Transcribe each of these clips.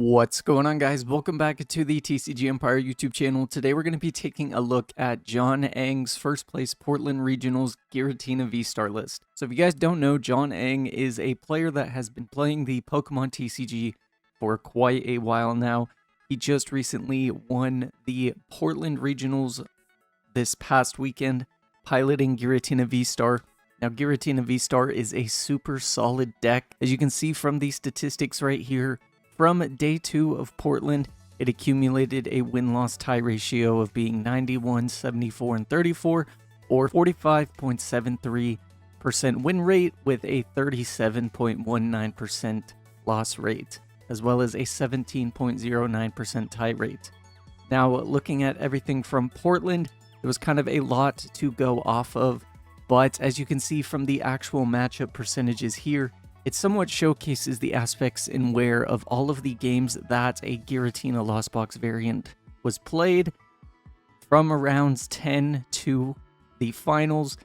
What's going on, guys? Welcome back to the TCG Empire YouTube channel. Today we're going to be taking a look at John Eng's first place Portland Regionals Giratina VSTAR list. So if you guys don't know, John Eng is a player that has been playing the Pokemon TCG for quite a while now. He just recently won the Portland Regionals this past weekend, piloting Giratina VSTAR. Now, Giratina VSTAR is a super solid deck. As you can see from the statistics right here, from day 2 of Portland, it accumulated a win-loss tie ratio of being 91, 74, and 34, or 45.73% win rate with a 37.19% loss rate, as well as a 17.09% tie rate. Now, looking at everything from Portland, there was kind of a lot to go off of, but as you can see from the actual matchup percentages here, it somewhat showcases the aspects in where of all of the games that a Giratina Lost Box variant was played, from rounds 10 to the finals,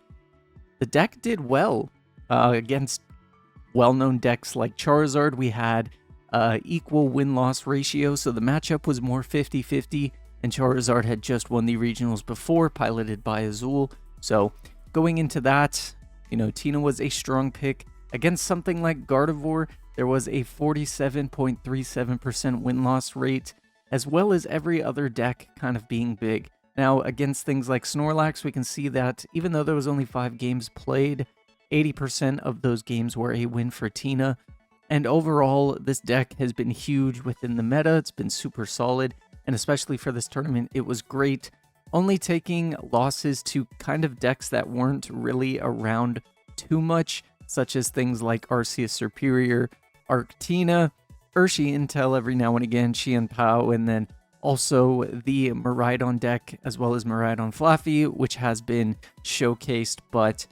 the deck did well against well-known decks like Charizard. We had equal win-loss ratio, so the matchup was more 50-50, and Charizard had just won the regionals before, piloted by Azul. So going into that, Tina was a strong pick. Against something like Gardevoir, there was a 47.37% win-loss rate, as well as every other deck kind of being big. Now, against things like Snorlax, we can see that even though there was only 5 games played, 80% of those games were a win for Tina. And overall, this deck has been huge within the meta. It's been super solid, and especially for this tournament, it was great. Only taking losses to kind of decks that weren't really around too much, such as things like Arceus Superior, Arctina, Urshi Intel every now and again, Qian Pao, and then also the Miraidon deck, as well as Miraidon Fluffy, which has been showcased, but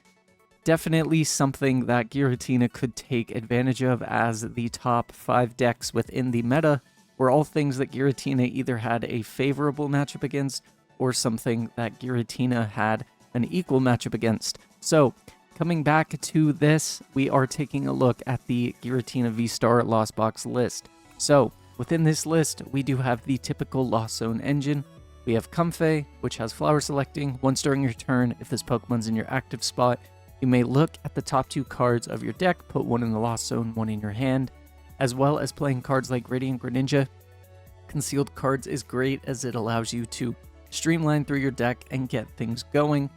definitely something that Giratina could take advantage of, as the top 5 decks within the meta were all things that Giratina either had a favorable matchup against or something that Giratina had an equal matchup against. So, coming back to this, we are taking a look at the Giratina VSTAR Lost Box list. So, within this list, we do have the typical Lost Zone engine. We have Comfey, which has flower selecting. Once during your turn, if this Pokemon's in your active spot, you may look at the top 2 cards of your deck, put one in the Lost Zone, one in your hand, as well as playing cards like Radiant Greninja. Concealed cards is great as it allows you to streamline through your deck and get things going.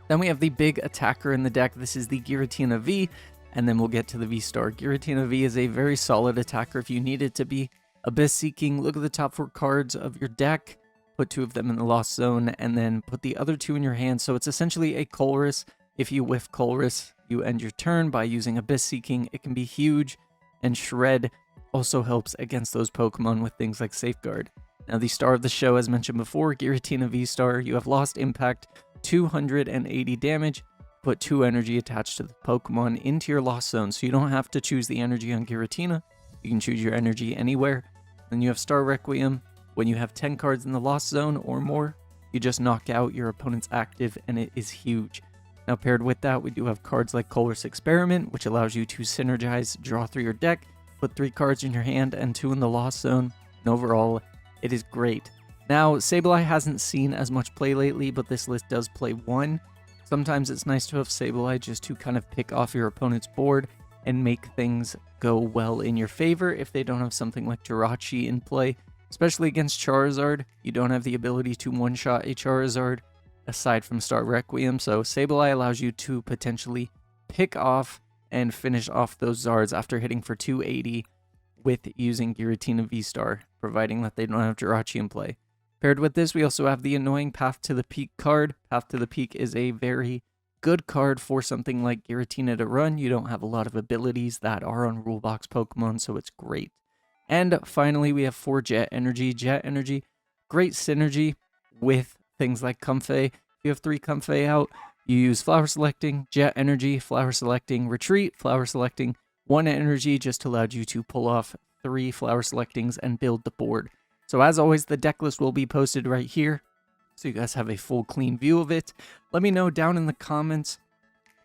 Then we have the big attacker in the deck. This is the Giratina V, and then we'll get to the VSTAR. Giratina V is a very solid attacker if you need it to be. Abyss Seeking, look at the top 4 cards of your deck, put 2 of them in the Lost Zone, and then put the other 2 in your hand. So it's essentially a Colress. If you whiff Colress, you end your turn by using Abyss Seeking. It can be huge, and Shred also helps against those Pokemon with things like Safeguard. Now, the star of the show, as mentioned before, Giratina VSTAR, you have Lost Impact, 280 damage, put 2 energy attached to the Pokemon into your Lost Zone, so you don't have to choose the energy on Giratina. You can choose your energy anywhere. Then you have Star Requiem. When you have 10 cards in the Lost Zone or more, you just knock out your opponent's active, and it is huge. Now, paired with that, we do have cards like Colress Experiment, which allows you to synergize, draw through your deck, put 3 cards in your hand and 2 in the Lost Zone, and overall, it is great. Now, Sableye hasn't seen as much play lately, but this list does play 1. Sometimes it's nice to have Sableye just to kind of pick off your opponent's board and make things go well in your favor if they don't have something like Jirachi in play. Especially against Charizard, you don't have the ability to one-shot a Charizard aside from Star Requiem, so Sableye allows you to potentially pick off and finish off those Zards after hitting for 280 with using Giratina VSTAR, providing that they don't have Jirachi in play. Paired with this, we also have the annoying Path to the Peak card. Path to the Peak is a very good card for something like Giratina to run. You don't have a lot of abilities that are on Rulebox Pokemon, so it's great. And finally, we have 4 Jet Energy. Jet Energy, great synergy with things like Comfey. If you have 3 Comfey out, you use Flower Selecting, Jet Energy, Flower Selecting, Retreat, Flower Selecting, 1 Energy just allowed you to pull off 3 Flower Selectings and build the board. So as always, the deck list will be posted right here, so you guys have a full clean view of it. Let me know down in the comments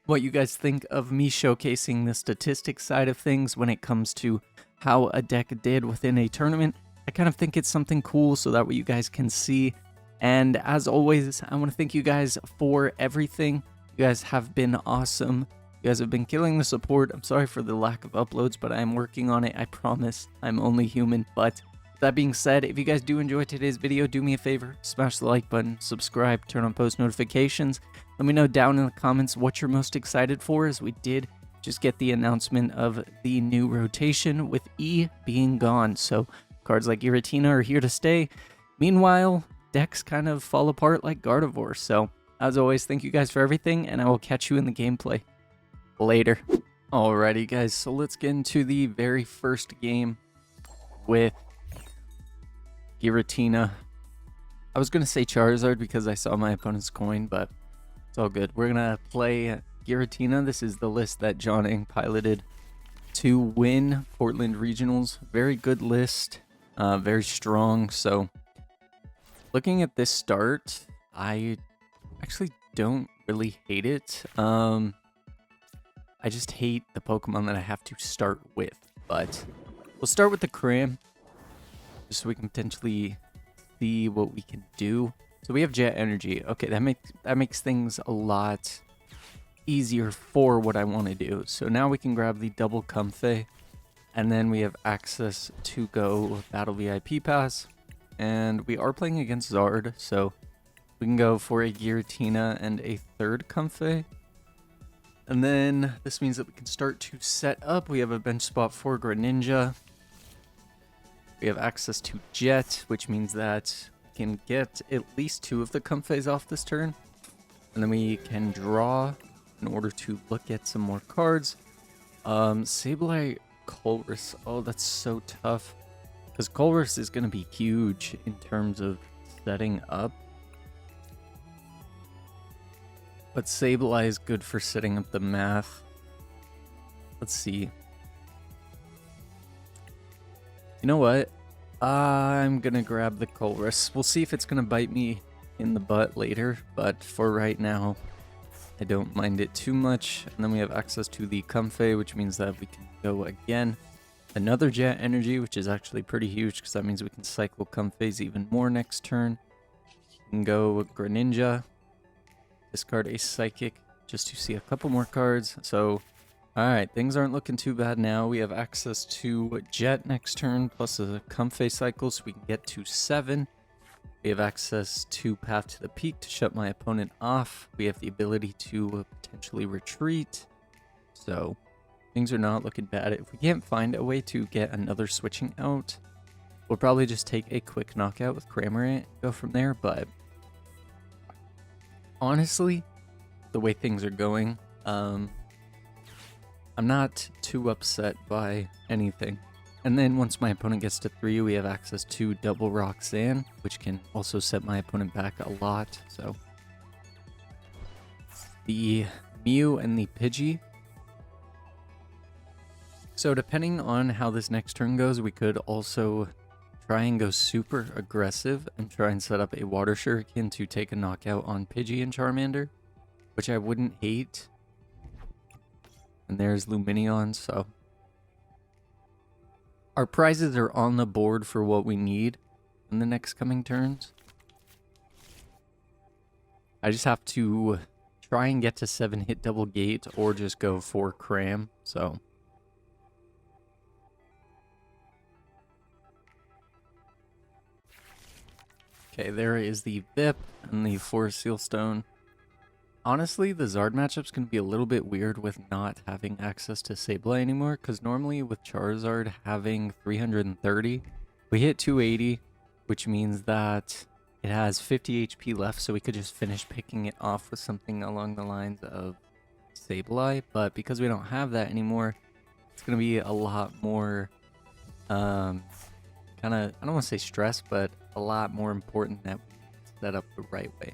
what you guys think of me showcasing the statistics side of things when it comes to how a deck did within a tournament. I kind of think it's something cool so that way you guys can see. And as always, I want to thank you guys for everything. You guys have been awesome. You guys have been killing the support. I'm sorry for the lack of uploads, but I am working on it. I promise. I'm only human. But that being said, if you guys do enjoy today's video, do me a favor, smash the like button, subscribe, turn on post notifications. Let me know down in the comments what you're most excited for, as we did just get the announcement of the new rotation with E being gone. So cards like Giratina are here to stay. Meanwhile, decks kind of fall apart like Gardevoir. So as always, thank you guys for everything, and I will catch you in the gameplay later. Alrighty guys, so let's get into the very first game with Giratina. I was gonna say Charizard because I saw my opponent's coin, but it's all good. We're gonna play Giratina. This is the list that John Ing piloted to win Portland Regionals. Very good list, very strong. So looking at this start, I actually don't really hate it. I just hate the Pokemon that I have to start with, but we'll start with the Cram just so we can potentially see what we can do. So we have Jet Energy. Okay, that makes things a lot easier for what I want to do. So now we can grab the double Comfey, and then we have access to go Battle VIP Pass, and we are playing against Zard, so we can go for a Giratina and a third Comfey. And then this means that we can start to set up. We have a bench spot for Greninja. We have access to Jet, which means that we can get at least 2 of the Comfeys off this turn. And then we can draw in order to look at some more cards. Sableye, Colress. Oh, that's so tough. Because Colress is going to be huge in terms of setting up. But Sableye is good for setting up the math. Let's see. You know what? I'm going to grab the Colress. We'll see if it's going to bite me in the butt later. But for right now, I don't mind it too much. And then we have access to the Comfey, which means that we can go again. Another Jet Energy, which is actually pretty huge because that means we can cycle Comfeys even more next turn. We can go Greninja. Discard a Psychic just to see a couple more cards. So, alright, things aren't looking too bad now. We have access to Jet next turn, plus a Comfey cycle, so we can get to 7. We have access to Path to the Peak to shut my opponent off. We have the ability to potentially retreat. So, things are not looking bad. If we can't find a way to get another switching out, we'll probably just take a quick knockout with Cramorant and go from there, but honestly, the way things are going, I'm not too upset by anything. And then once my opponent gets to 3, we have access to double Roxanne, which can also set my opponent back a lot. So the Mew and the Pidgey. So depending on how this next turn goes, we could also try and go super aggressive and try and set up a Water Shuriken to take a knockout on Pidgey and Charmander, which I wouldn't hate. And there's Lumineon, so our prizes are on the board for what we need in the next coming turns. I just have to try and get to 7-hit double gate or just go for Cram, so okay, there is the VIP and the Forest Seal Stone. Honestly, the Zard matchup's going to be a little bit weird with not having access to Sableye anymore, because normally with Charizard having 330, we hit 280, which means that it has 50 HP left, so we could just finish picking it off with something along the lines of Sableye, but because we don't have that anymore, it's going to be a lot more, kind of, I don't want to say stress, but a lot more important that we set up the right way.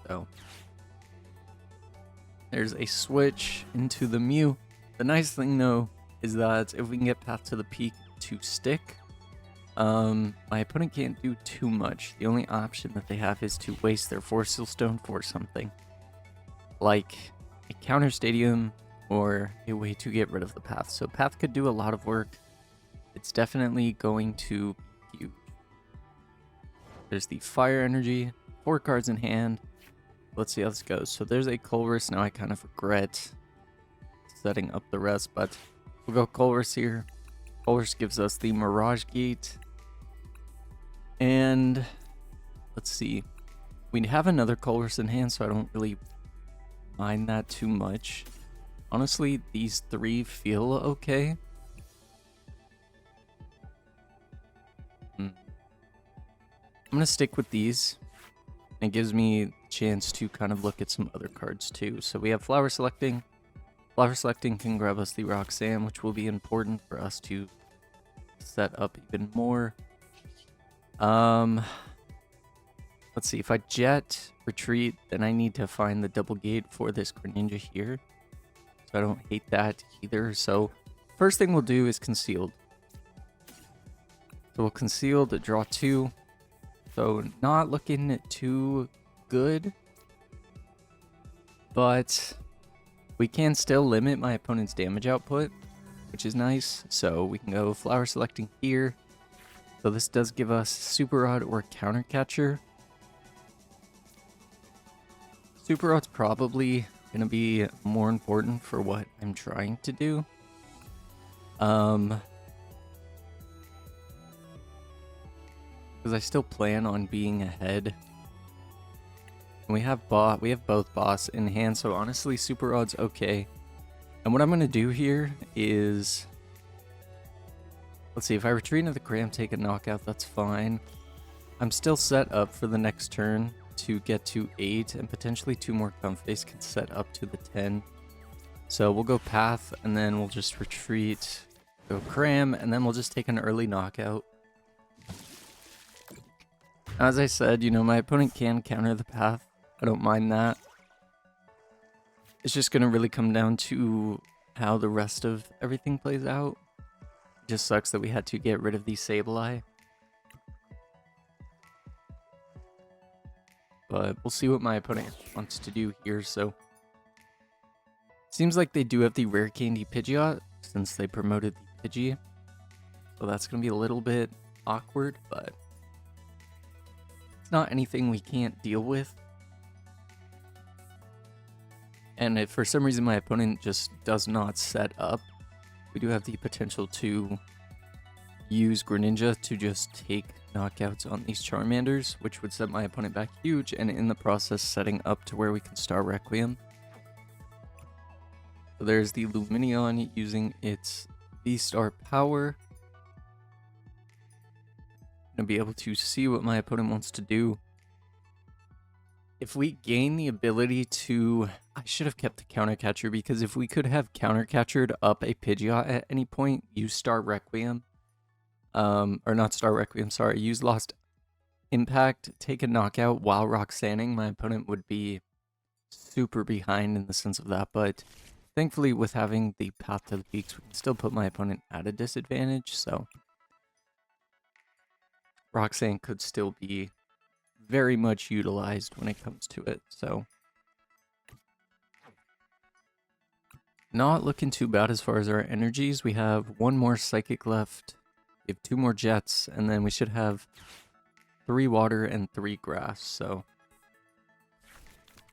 So there's a switch into the Mew. The nice thing though is that if we can get Path to the Peak to stick, my opponent can't do too much. The only option that they have is to waste their Force Seal Stone for something like a counter stadium or a way to get rid of the Path. So Path could do a lot of work. it's definitely going to be huge. There's the fire energy, 4 cards in hand. Let's see how this goes. So there's a Colress. Now I kind of regret setting up the rest, but we'll go Colress here. Colress gives us the Mirage Gate. And let's see. We have another Colress in hand, so I don't really mind that too much. Honestly, these 3 feel okay. I'm going to stick with these. It gives me a chance to kind of look at some other cards too. So we have Flower Selecting. Flower Selecting can grab us the Roxanne, which will be important for us to set up even more. Let's see. If I Jet, Retreat, then I need to find the double gate for this Greninja here. So I don't hate that either. So first thing we'll do is Concealed. So we'll Conceal to draw 2. So not looking too good. But we can still limit my opponent's damage output, which is nice. So we can go Flower Selecting here. So this does give us Super Rod or Counter Catcher. Super Rod's probably going to be more important for what I'm trying to do. Because I still plan on being ahead. And we have both boss in hand, so honestly Super Rod's okay. And what I'm going to do here is, let's see, if I retreat into the Cram, take a knockout, that's fine. I'm still set up for the next turn to get to 8, and potentially 2 more Comfeys can set up to the 10. So we'll go Path, and then we'll just retreat, go Cram, and then we'll just take an early knockout. As I said, you know, my opponent can counter the Path. I don't mind that. It's just going to really come down to how the rest of everything plays out. It just sucks that we had to get rid of the Sableye. But we'll see what my opponent wants to do here. So seems like they do have the Rare Candy Pidgeot since they promoted the Pidgey. So that's going to be a little bit awkward, but it's not anything we can't deal with. And if for some reason my opponent just does not set up, we do have the potential to use Greninja to just take knockouts on these Charmanders, which would set my opponent back huge, and in the process setting up to where we can Star Requiem. So there's the Lumineon using its V-Star power. I'm going to be able to see what my opponent wants to do. If we gain the ability to... I should have kept the Counter Catcher, because if we could have Counter Catchered up a Pidgeot at any point, use Star Requiem. Or not Star Requiem, sorry. Use Lost Impact, take a knockout while Roxanning. My opponent would be super behind in the sense of that, but thankfully with having the Path to the Peaks, we can still put my opponent at a disadvantage, so Roxanne could still be very much utilized when it comes to it, so not looking too bad as far as our energies. We have 1 more Psychic left, we have 2 more Jets, and then we should have 3 Water and 3 Grass, so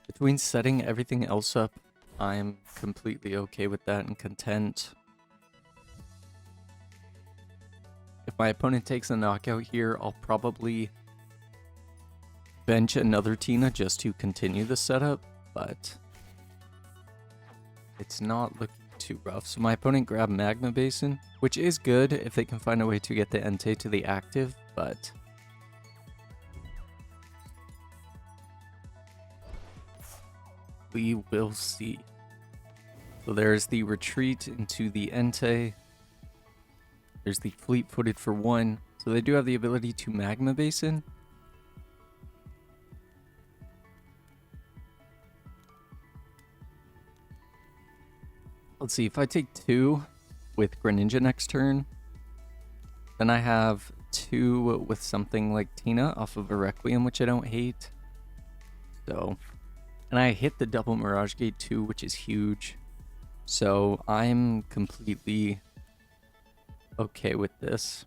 between setting everything else up, I'm completely okay with that and content. If my opponent takes a knockout here, I'll probably bench another Tina just to continue the setup, but it's not looking too rough. So my opponent grabbed Magma Basin, which is good if they can find a way to get the Entei to the active, but we will see. So there's the retreat into the Entei. There's the Fleet-footed for 1. So they do have the ability to Magma Basin. Let's see, if I take 2 with Greninja next turn, then I have 2 with something like Tina off of a Requiem, which I don't hate. So, and I hit the double Mirage Gate too, which is huge. So I'm completely okay with this.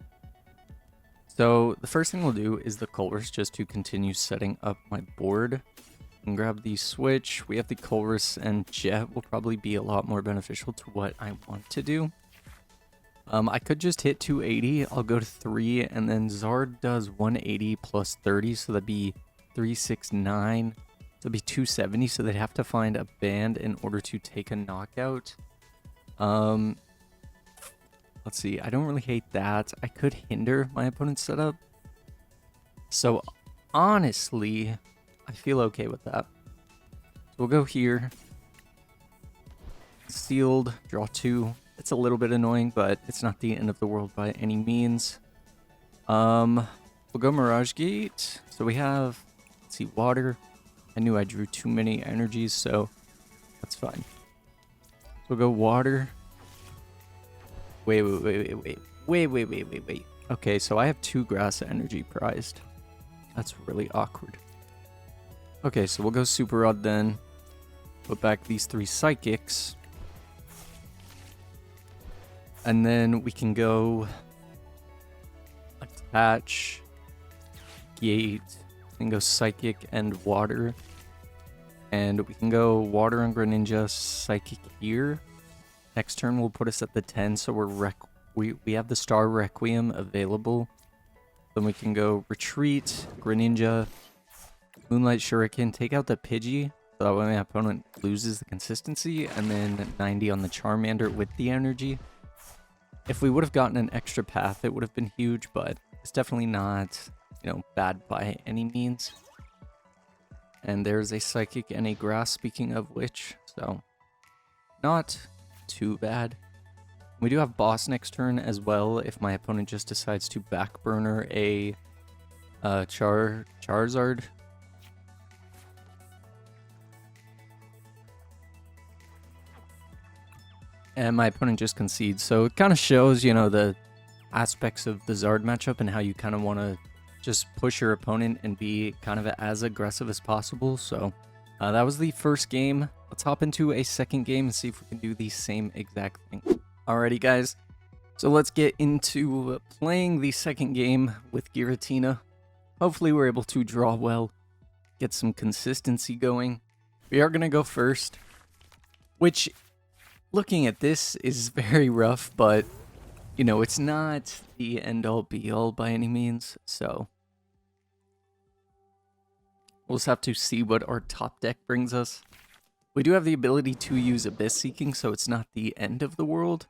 So the first thing we'll do is the Colress just to continue setting up my board. And grab the switch. We have the Colress, and Jet will probably be a lot more beneficial to what I want to do. I could just hit 280. I'll go to 3, and then Zard does 180 plus 30, so that'd be 369. So that'd be 270, so they'd have to find a band in order to take a knockout. Let's see. I don't really hate that. I could hinder my opponent's setup. So honestly, I feel okay with that. So we'll go here. Sealed, draw 2. It's a little bit annoying, but it's not the end of the world by any means. We'll go Mirage Gate. So we have, let's see, water. I knew I drew too many energies, so that's fine. So we'll go water. Wait. Okay, so I have 2 grass energy prized. That's really awkward. Okay, so we'll go Super Rod then. Put back these 3 Psychics. And then we can go attach, gate, and go Psychic and Water. And we can go Water on Greninja, Psychic here. Next turn will put us at the 10, so we have the Star Requiem available. Then we can go Retreat, Greninja, Moonlight Shuriken, take out the Pidgey, so that way my opponent loses the consistency, and then 90 on the Charmander with the energy. If we would have gotten an extra path, it would have been huge, but it's definitely not, bad by any means. And there's a Psychic and a Grass, speaking of which, so not too bad. We do have Boss next turn as well, if my opponent just decides to backburner a Charizard. And my opponent just concedes, so it kind of shows, the aspects of the Zard matchup and how you kind of want to just push your opponent and be kind of as aggressive as possible. So that was the first game. Let's hop into a second game and see if we can do the same exact thing. Alrighty, guys. So let's get into playing the second game with Giratina. Hopefully we're able to draw well, get some consistency going. We are going to go first, which, looking at this, is very rough, but, it's not the end-all be-all by any means, so we'll just have to see what our top deck brings us. We do have the ability to use Abyss Seeking, so it's not the end of the world.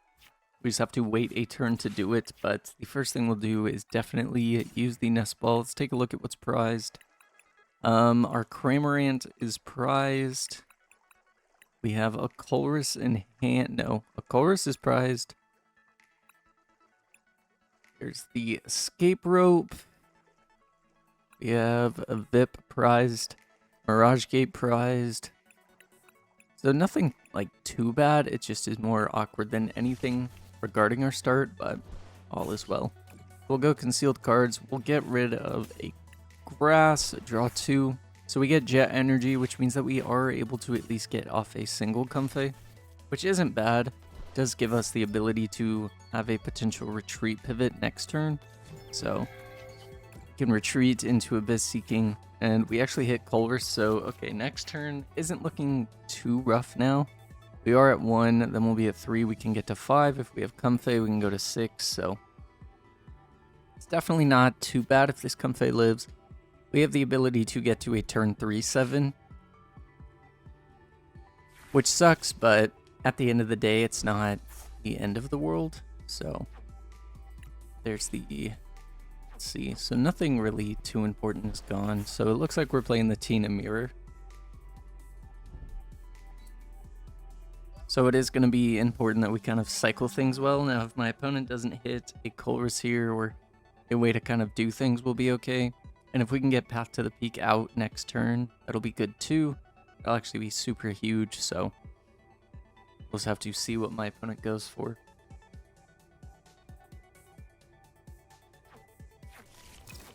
We just have to wait a turn to do it, but the first thing we'll do is definitely use the Nest Ball. Let's take a look at what's prized. Our Cramorant is prized. We have a Colress in hand. No, a Colress is prized. There's the Escape Rope. We have a VIP prized. Mirage Gate prized. So nothing like too bad. It just is more awkward than anything regarding our start, but all is well. We'll go Concealed Cards. We'll get rid of a Grass, draw 2. So we get Jet Energy, which means that we are able to at least get off a single Comfey, which isn't bad. It does give us the ability to have a potential retreat pivot next turn. So we can retreat into Abyss Seeking, and we actually hit Colress, so okay, next turn isn't looking too rough now. We are at 1, then we'll be at 3, we can get to 5. If we have Comfey, we can go to 6, so it's definitely not too bad if this Comfey lives. We have the ability to get to a turn 3/7, which sucks, but at the end of the day, it's not the end of the world. So there's the, let's see, so nothing really too important is gone. So it looks like we're playing the Tina Mirror. So it is going to be important that we kind of cycle things well. Now, if my opponent doesn't hit a Colress here, or a way to kind of do things will be okay. And if we can get Path to the Peak out next turn, that'll be good too. That'll actually be super huge, so we'll just have to see what my opponent goes for.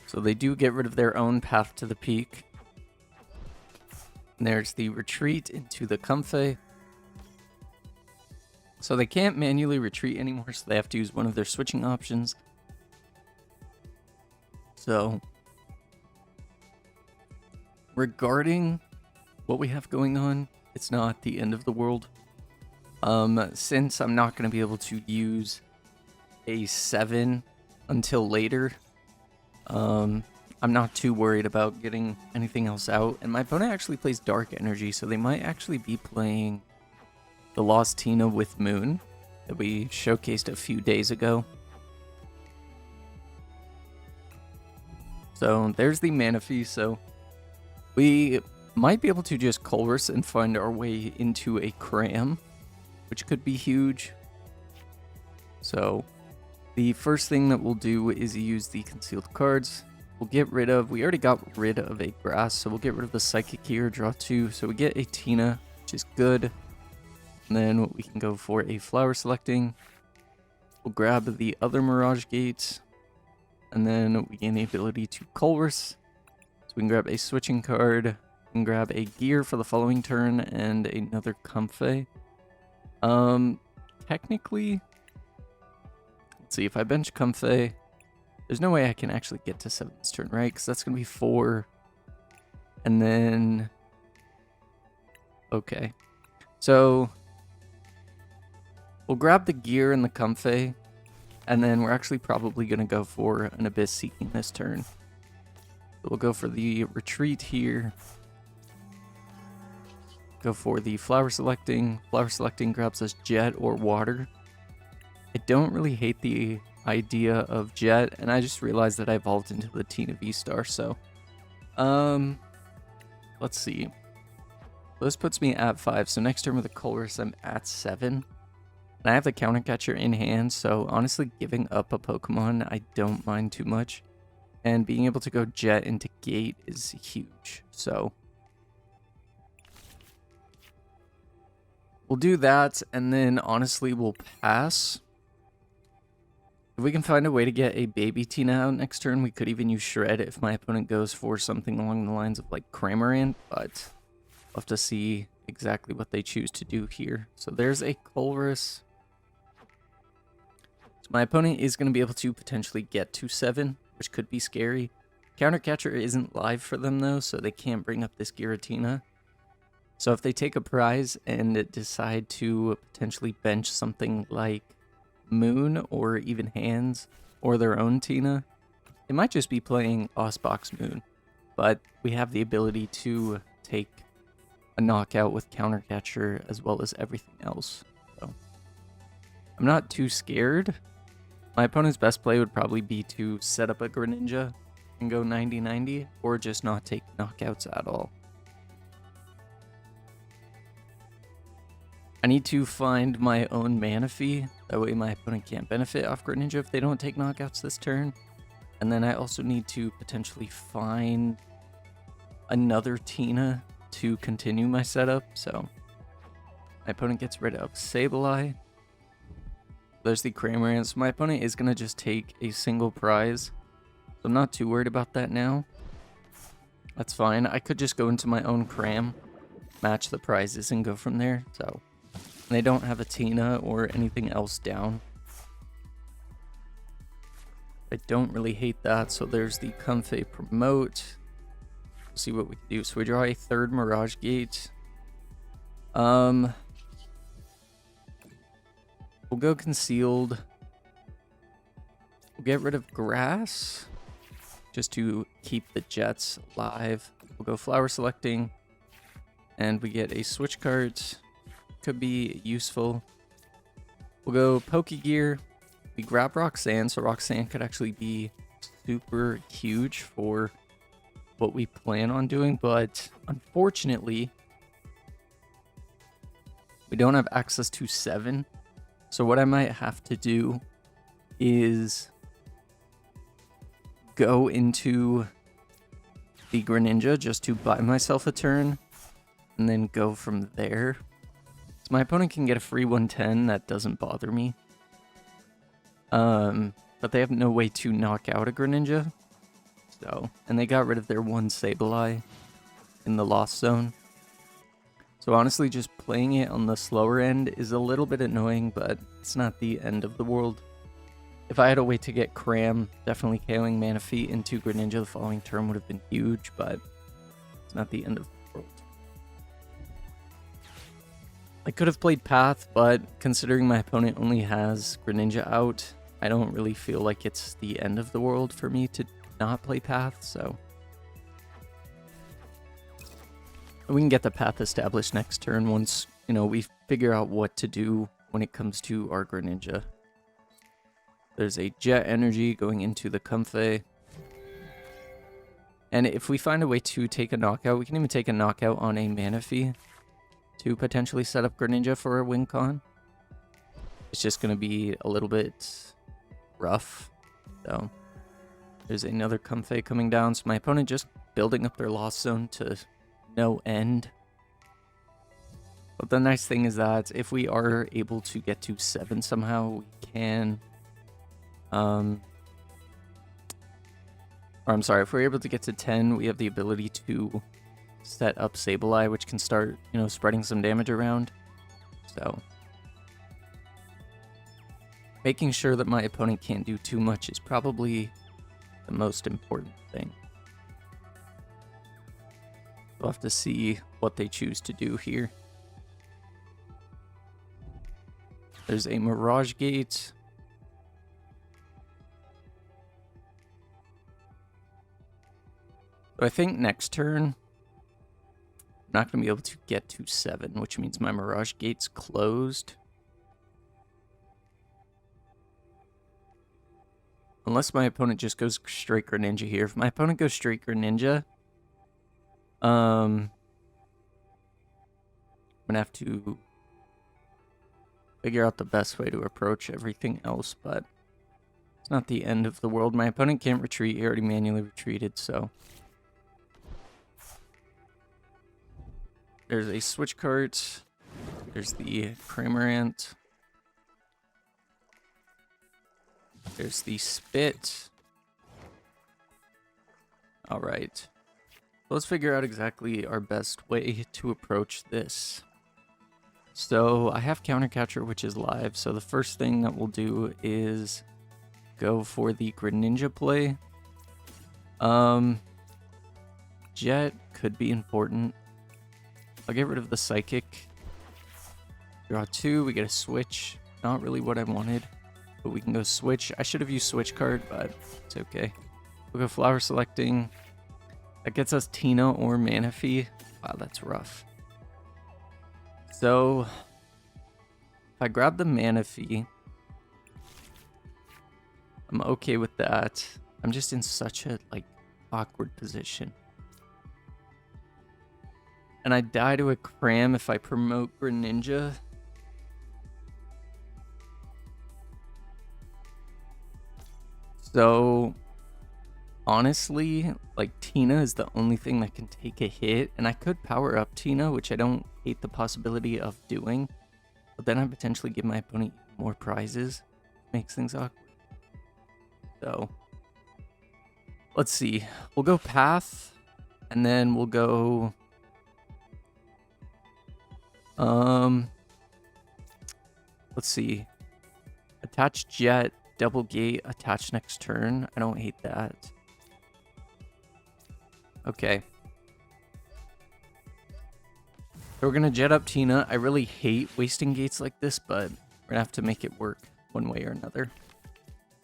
So they do get rid of their own Path to the Peak. And there's the retreat into the Comfey. So they can't manually retreat anymore, so they have to use one of their switching options. So, regarding what we have going on, it's not the end of the world. Since I'm not going to be able to use a 7 until later, I'm not too worried about getting anything else out. And my opponent actually plays Dark Energy, so they might actually be playing the Lost Tina with Moon that we showcased a few days ago. So there's the Manaphy. So we might be able to just Colress and find our way into a Cram, which could be huge. So the first thing that we'll do is use the concealed cards. We'll get rid of, we already got rid of a Grass, so we'll get rid of the Psychic here, draw 2. So we get a Tina, which is good. And then we can go for a Flower Selecting. We'll grab the other Mirage Gate. And then we gain the ability to Colress. So we can grab a Switching card. We can grab a Gear for the following turn and another Comfey. Technically, let's see, if I bench Comfey, there's no way I can actually get to 7 this turn, right? Because that's going to be 4. And then, okay. So, we'll grab the Gear and the Comfey, and then we're actually probably going to go for an Abyss Seeking this turn. So we'll go for the Retreat here. Go for the Flower Selecting. Flower Selecting grabs us Jet or Water. I don't really hate the idea of Jet, and I just realized that I evolved into the Tina VSTAR, so let's see. This puts me at 5, so next turn with the Colress I'm at 7. And I have the Counter Catcher in hand, so honestly giving up a Pokemon I don't mind too much. And being able to go Jet into Gate is huge, so we'll do that, and then honestly we'll pass. If we can find a way to get a baby Tina out next turn, we could even use Shred if my opponent goes for something along the lines of like Cramorant, but we'll have to see exactly what they choose to do here. So there's a Colress. So my opponent is going to be able to potentially get to 7, which could be scary. Counter Catcher isn't live for them though, so they can't bring up this Giratina. So if they take a prize and decide to potentially bench something like Moon or even Hands or their own Tina, they might just be playing Boss Moon, but we have the ability to take a knockout with Counter Catcher as well as everything else. So I'm not too scared. My opponent's best play would probably be to set up a Greninja and go 90-90 or just not take knockouts at all. I need to find my own Manaphy, that way my opponent can't benefit off Greninja if they don't take knockouts this turn. And then I also need to potentially find another Tina to continue my setup, so my opponent gets rid of Sableye. There's the Cramorant, so my opponent is going to just take a single prize, so I'm not too worried about that now. That's fine, I could just go into my own Cram, match the prizes, and go from there, so they don't have a Tina or anything else down. I don't really hate that, so there's the Comfey Promote. We'll see what we can do. So we draw a third Mirage Gate. We'll go Concealed. We'll get rid of Grass, just to keep the Jets alive. We'll go Flower Selecting, and we get a Switch card. Could be useful. We'll go Pokegear. We grab Roxanne, so Roxanne could actually be super huge for what we plan on doing, but unfortunately, we don't have access to 7. So what I might have to do is go into the Greninja just to buy myself a turn, and then go from there. So my opponent can get a free 110, that doesn't bother me. But they have no way to knock out a Greninja. So, and they got rid of their one Sableye in the Lost Zone. So honestly, just playing it on the slower end is a little bit annoying, but it's not the end of the world. If I had a way to get Cram, definitely KOing Manaphy into Greninja the following turn would have been huge, but it's not the end of the world. I could have played Path, but considering my opponent only has Greninja out, I don't really feel like it's the end of the world for me to not play Path, so we can get the Path established next turn once, you know, we figure out what to do when it comes to our Greninja. There's a Jet Energy going into the Comfey. And if we find a way to take a knockout, we can even take a knockout on a Manaphy to potentially set up Greninja for a win con. It's just going to be a little bit rough. So there's another Comfey coming down. So my opponent just building up their loss zone to no end. But the nice thing is that if we are able to get to 7 somehow, we can... or I'm sorry, if we're able to get to 10, we have the ability to set up Sableye, which can start, you know, spreading some damage around. So making sure that my opponent can't do too much is probably the most important thing. We'll have to see what they choose to do here. There's a Mirage Gate. So I think next turn, I'm not going to be able to get to 7, which means my Mirage Gate's closed. Unless my opponent just goes straight Greninja here. If my opponent goes straight Greninja, I'm going to have to figure out the best way to approach everything else, but it's not the end of the world. My opponent can't retreat. He already manually retreated, so... There's a Switch Cart. There's the Cramorant. There's the Spit. Alright. Let's figure out exactly our best way to approach this. So I have Counter Catcher, which is live. So the first thing that we'll do is go for the Greninja play. Jet could be important. I'll get rid of the Psychic. Draw 2, we get a Switch. Not really what I wanted, but we can go Switch. I should have used Switch card, but it's okay. We'll go Flower Selecting. That gets us Tina or Manaphy. Wow, that's rough. So, if I grab the Manaphy, I'm okay with that. I'm just in such a, like, awkward position. And I die to a Cram if I promote Greninja. So, honestly, like, Tina is the only thing that can take a hit. And I could power up Tina, which I don't hate the possibility of doing. But then I potentially give my opponent more prizes. Makes things awkward. So, let's see. We'll go Path. And then we'll go... let's see. Attach Jet, double gate, attach next turn. I don't hate that. Okay. So we're gonna Jet up Tina. I really hate wasting gates like this, but we're gonna have to make it work one way or another.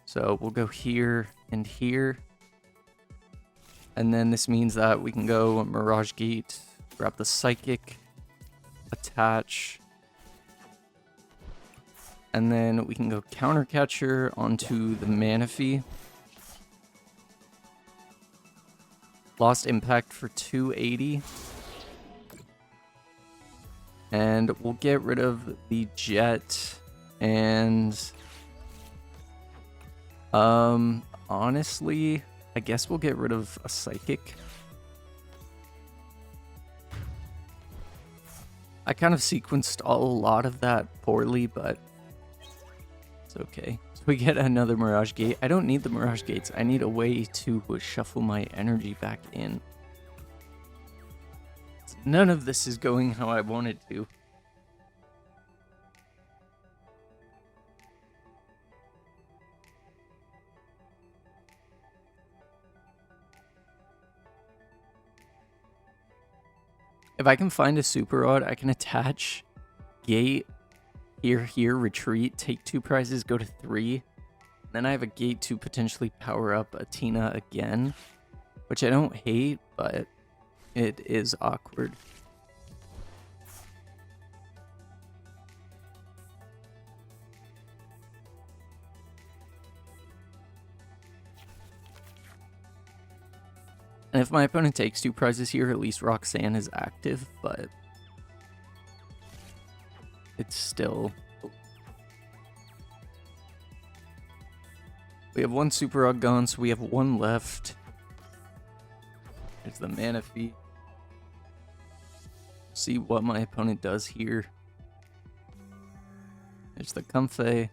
So we'll go here and here. And then this means that we can go Mirage Gate, grab the Psychic, attach, and then we can go Counter Catcher onto the Manaphy. Lost Impact for 280. And we'll get rid of the Jet and honestly, I guess we'll get rid of a Psychic. I kind of sequenced a lot of that poorly, but it's okay. So we get another Mirage Gate. I don't need the Mirage Gates. I need a way to shuffle my energy back in. It's none of this is going how I wanted to. If I can find a super odd, I can attach gate, here, retreat, take 2 prizes, go to 3. Then I have a gate to potentially power up Athena again, which I don't hate, but it is awkward. And if my opponent takes 2 prizes here, at least Roxanne is active, but it's still... We have 1 super odd gone, so we have 1 left. There's the Manaphy. See what my opponent does here. There's the Comfey.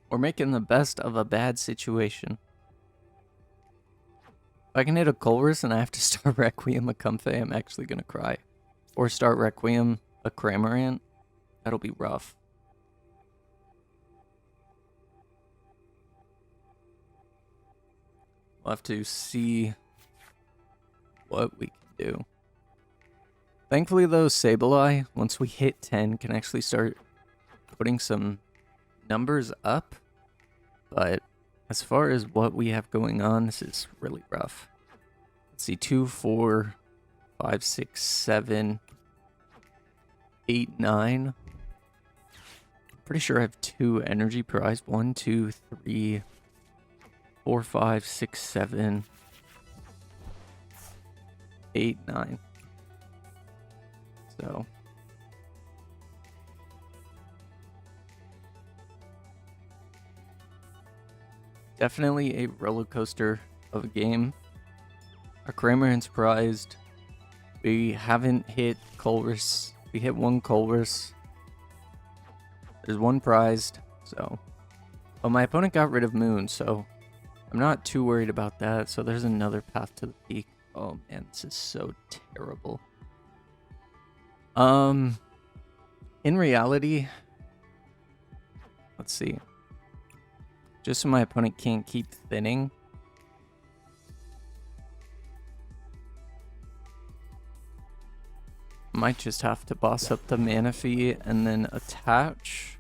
We're making the best of a bad situation. If I can hit a Colress and I have to start Requiem a Comfey, I'm actually going to cry. Or start Requiem a Cramorant. That'll be rough. We'll have to see what we can do. Thankfully, though, Sableye, once we hit 10, can actually start putting some numbers up. But as far as what we have going on, this is really rough. Let's see, 2, 4, 5, 6, 7, 8, 9. Pretty sure I have 2 energy prize. 1, 2, 3, 4, 5, 6, 7, 8, 9. So definitely a roller coaster of a game. Our Cramorant's prized. We haven't hit Colress. We hit 1 Colress. There's 1 prized, so... Well, my opponent got rid of Moon, so I'm not too worried about that. So there's another path to the peak. Oh man, this is so terrible. In reality, let's see. Just so my opponent can't keep thinning. Might just have to boss up the Manaphy and then attach.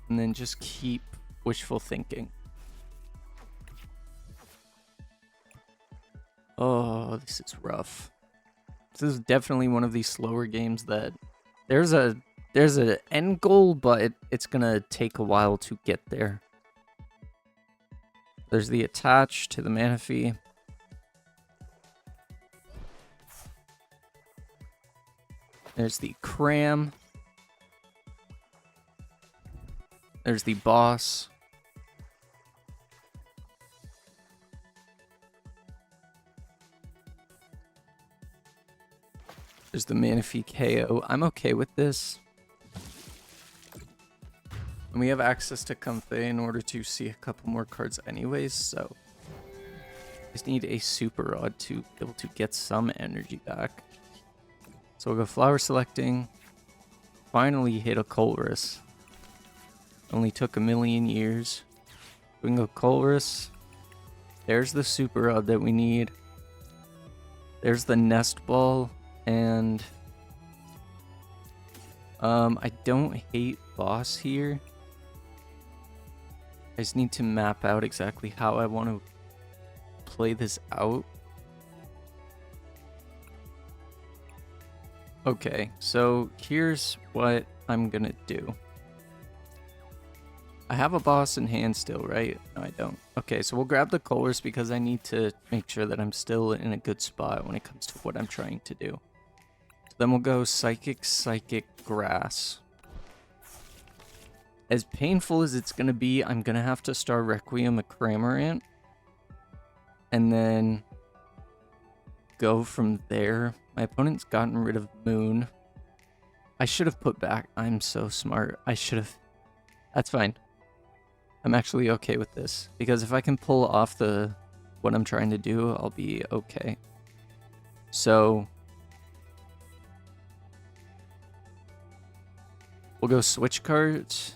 And then just keep wishful thinking. Oh, this is rough. This is definitely one of these slower games that there's an end goal, but it's gonna take a while to get there. There's the attach to the Manaphy. There's the cram. There's the boss. There's the Manaphy KO. I'm okay with this. And we have access to Comfey in order to see a couple more cards anyways, so just need a super odd to be able to get some energy back. So we'll go flower selecting. Finally hit a Colress. Only took a million years. We can go Colress. There's the super odd that we need. There's the nest ball. And I don't hate boss here. I just need to map out exactly how I want to play this out. Okay, so here's what I'm gonna do. I have a boss in hand still, right? No, I don't. Okay, so we'll grab the Colress because I need to make sure that I'm still in a good spot when it comes to what I'm trying to do. So then we'll go Psychic, Grass. As painful as it's gonna be, I'm gonna have to start Requiem a Cramorant. And then go from there. My opponent's gotten rid of Moon. I should have put back. I'm so smart. I should have. That's fine. I'm actually okay with this, because if I can pull off what I'm trying to do, I'll be okay. So we'll go switch cards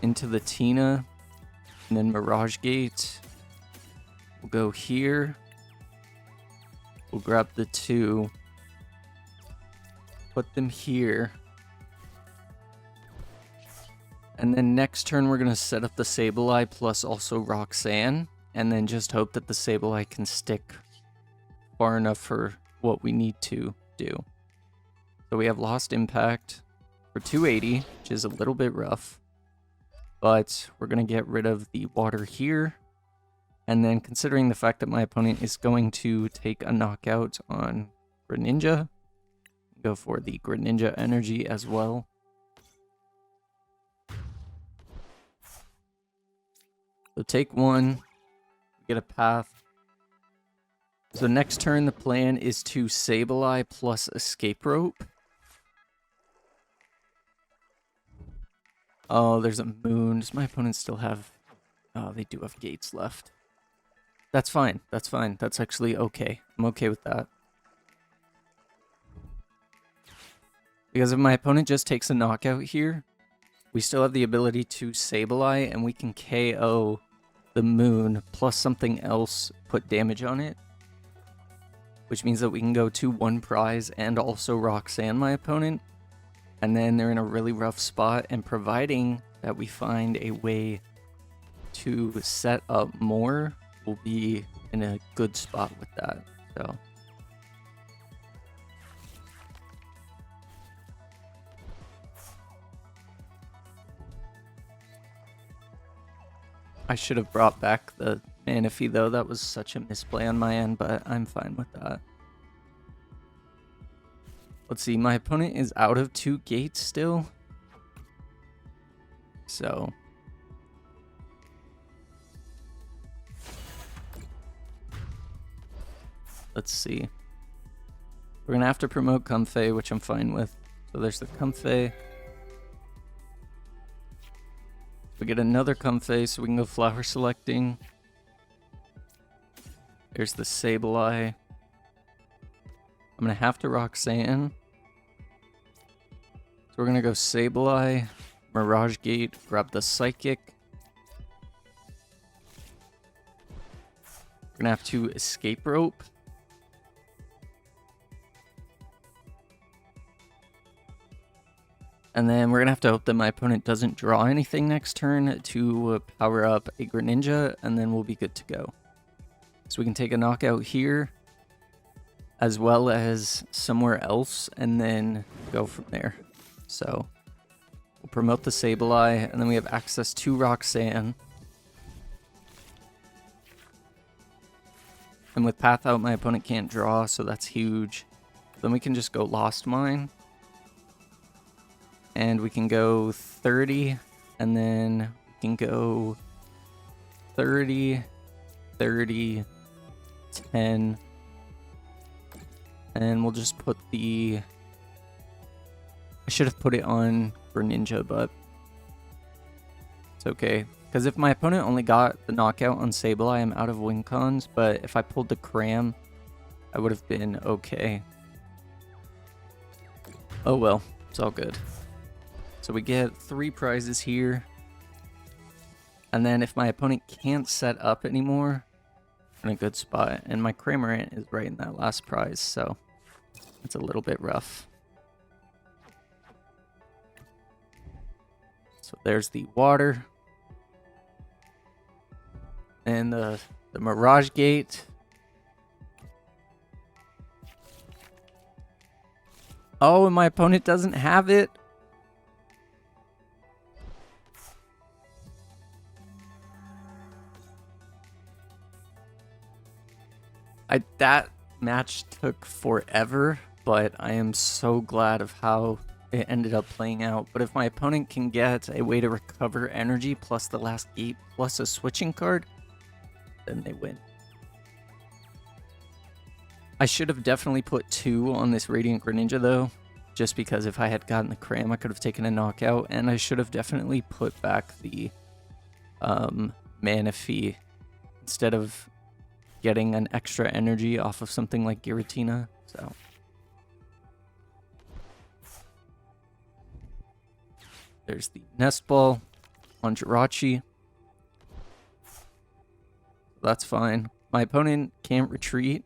into the Tina, and then Mirage Gate. We'll go here. We'll grab the 2, put them here. And then next turn, we're going to set up the Sableye plus also Roxanne, and then just hope that the Sableye can stick far enough for what we need to do. So we have Lost Impact for 280, which is a little bit rough, but we're going to get rid of the water here. And then considering the fact that my opponent is going to take a knockout on Greninja, go for the Greninja energy as well. So take 1, get a path. So next turn, the plan is to Sableye plus Escape Rope. Oh, there's a moon. Does my opponent still have... Oh, they do have gates left. That's fine. That's fine. That's actually okay. I'm okay with that. Because if my opponent just takes a knockout here, we still have the ability to Sableye, and we can KO the moon plus something else, put damage on it. Which means that we can go to 1 prize and also Roxanne my opponent. And then they're in a really rough spot, and providing that we find a way to set up more, we'll be in a good spot with that. So I should have brought back the Manaphy though. That was such a misplay on my end, but I'm fine with that. Let's see, my opponent is out of 2 gates still. So let's see. We're going to have to promote Comfey, which I'm fine with. So there's the Comfey. We get another Comfey, so we can go flower selecting. There's the Sableye. I'm going to have to Roxanne. So we're going to go Sableye, Mirage Gate, grab the Psychic. We're going to have to Escape Rope. And then we're going to have to hope that my opponent doesn't draw anything next turn to power up a Greninja, and then we'll be good to go. So we can take a knockout here, as well as somewhere else, and then go from there. So we'll promote the Sableye, and then we have access to Roxanne. And with Path Out, my opponent can't draw, so that's huge. Then we can just go Lost Mine. And we can go 30, and then we can go 30, 30, 10. And we'll just put the... I should have put it on Greninja, but it's okay. Because if my opponent only got the knockout on Sableye, I'm out of win cons. But if I pulled the Cram, I would have been okay. Oh well, it's all good. So we get 3 prizes here. And then if my opponent can't set up anymore, I'm in a good spot. And my Cramorant is right in that last prize, so it's a little bit rough. So there's the water. And the Mirage Gate. Oh, and my opponent doesn't have it. That match took forever, but I am so glad of how it ended up playing out. But if my opponent can get a way to recover energy plus the last gate plus a switching card, then they win. I should have definitely put 2 on this Radiant Greninja though, just because if I had gotten the Cram, I could have taken a knockout, and I should have definitely put back the Manaphy instead of getting an extra energy off of something like Giratina. So there's the Nest Ball on Jirachi. That's fine. My opponent can't retreat.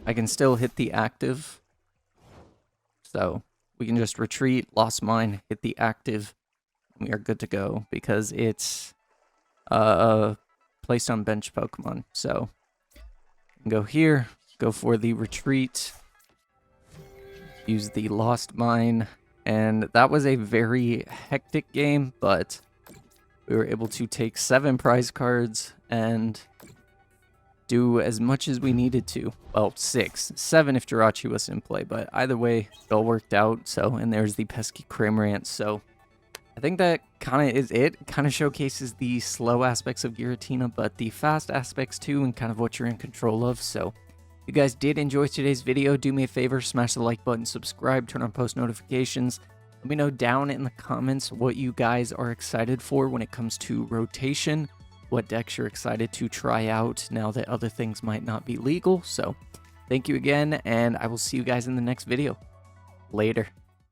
I can still hit the active. So we can just retreat, lost mine, hit the active. We are good to go because it's placed on bench Pokemon. So go here, go for the retreat, use the lost mine, and that was a very hectic game, but we were able to take 7 prize cards and do as much as we needed to. Well, 6. 7 if Jirachi was in play, but either way, it all worked out. So, and there's the pesky Cramorant. So, I think that kind of is it. Kind of showcases the slow aspects of Giratina, but the fast aspects too, and kind of what you're in control of. So, if you guys did enjoy today's video, do me a favor, smash the like button, subscribe, turn on post notifications. Let me know down in the comments what you guys are excited for when it comes to rotation, what decks you're excited to try out now that other things might not be legal. So, thank you again, and I will see you guys in the next video. Later.